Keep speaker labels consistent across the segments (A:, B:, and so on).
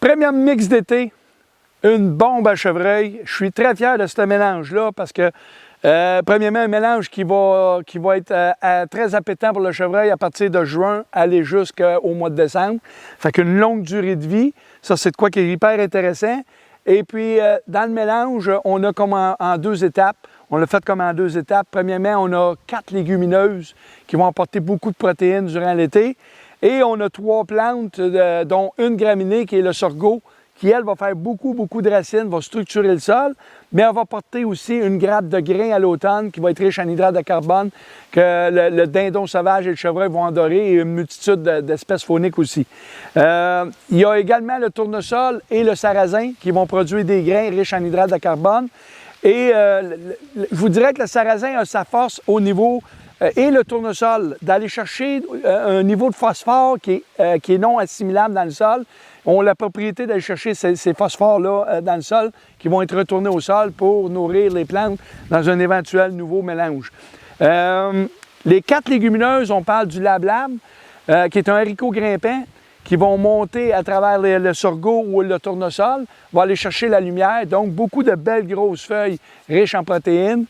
A: Premium mix d'été, une bombe à chevreuil. Je suis très fier de ce mélange-là parce que, premièrement, un mélange qui va être très appétant pour le chevreuil à partir de juin, aller jusqu'au mois de décembre. Fait qu'une longue durée de vie, ça c'est de quoi qui est hyper intéressant. Et puis, dans le mélange, on a comme en deux étapes. On l'a fait comme en deux étapes. Premièrement, on a 4 légumineuses qui vont apporter beaucoup de protéines durant l'été. Et on a 3 plantes, dont une graminée qui est le sorgho, qui, elle, va faire beaucoup de racines, va structurer le sol, mais elle va porter aussi une grappe de grains à l'automne qui va être riche en hydrates de carbone, que le dindon sauvage et le chevreuil vont adorer, et une multitude d'espèces fauniques aussi. Il y a également le tournesol et le sarrasin qui vont produire des grains riches en hydrates de carbone. Et je vous dirais que le sarrasin a sa force au niveau et le tournesol, d'aller chercher un niveau de phosphore qui est non assimilable dans le sol. On a la propriété d'aller chercher ces phosphores-là dans le sol qui vont être retournés au sol pour nourrir les plantes dans un éventuel nouveau mélange. Les 4 légumineuses, on parle du lab-lab, qui est un haricot grimpant qui vont monter à travers le sorgho ou le tournesol, vont aller chercher la lumière. Donc, beaucoup de belles grosses feuilles riches en protéines,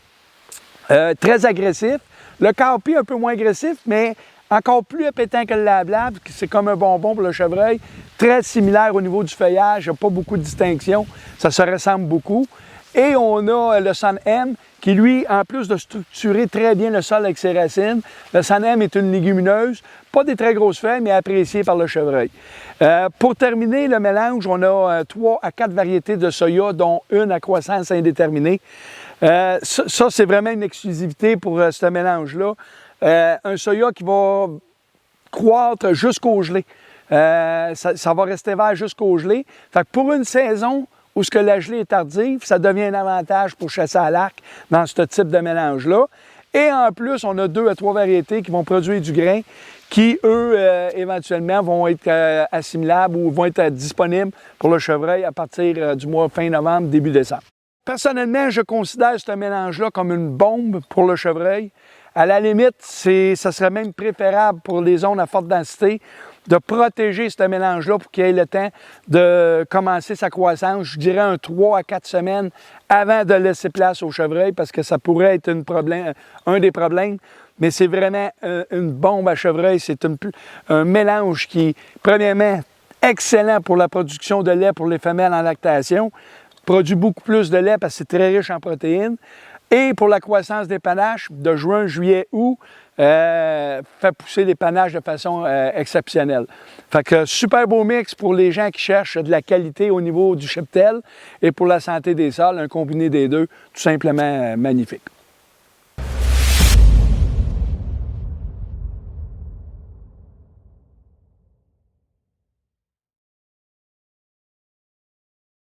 A: très agressifs. Le cowpea un peu moins agressif, mais encore plus appétant que le lab-lab, c'est comme un bonbon pour le chevreuil, très similaire au niveau du feuillage, il n'y a pas beaucoup de distinction, ça se ressemble beaucoup. Et on a le Sun M qui, lui, en plus de structurer très bien le sol avec ses racines, le Sun M est une légumineuse, pas des très grosses feuilles, mais appréciée par le chevreuil. Pour terminer le mélange, on a 3 à 4 variétés de soya, dont une à croissance indéterminée. Ça, c'est vraiment une exclusivité pour ce mélange-là. Un soya qui va croître jusqu'au gelé. Ça va rester vert jusqu'au gelé. Fait que pour une saison où ce que la gelée est tardive, ça devient un avantage pour chasser à l'arc dans ce type de mélange-là. Et en plus, on a 2 à 3 variétés qui vont produire du grain qui, eux, éventuellement, vont être assimilables ou vont être disponibles pour le chevreuil à partir du mois fin novembre, début décembre. Personnellement, je considère ce mélange-là comme une bombe pour le chevreuil. À la limite, ça serait même préférable pour les zones à forte densité de protéger ce mélange-là pour qu'il ait le temps de commencer sa croissance, je dirais 3 à 4 semaines avant de laisser place au chevreuil parce que ça pourrait être un des problèmes. Mais c'est vraiment une bombe à chevreuil. C'est un mélange qui est, premièrement, excellent pour la production de lait pour les femelles en lactation. Produit beaucoup plus de lait parce que c'est très riche en protéines. Et pour la croissance des panaches, de juin, juillet, août, fait pousser les panaches de façon exceptionnelle. Fait que super beau mix pour les gens qui cherchent de la qualité au niveau du cheptel et pour la santé des sols, un combiné des deux, tout simplement magnifique.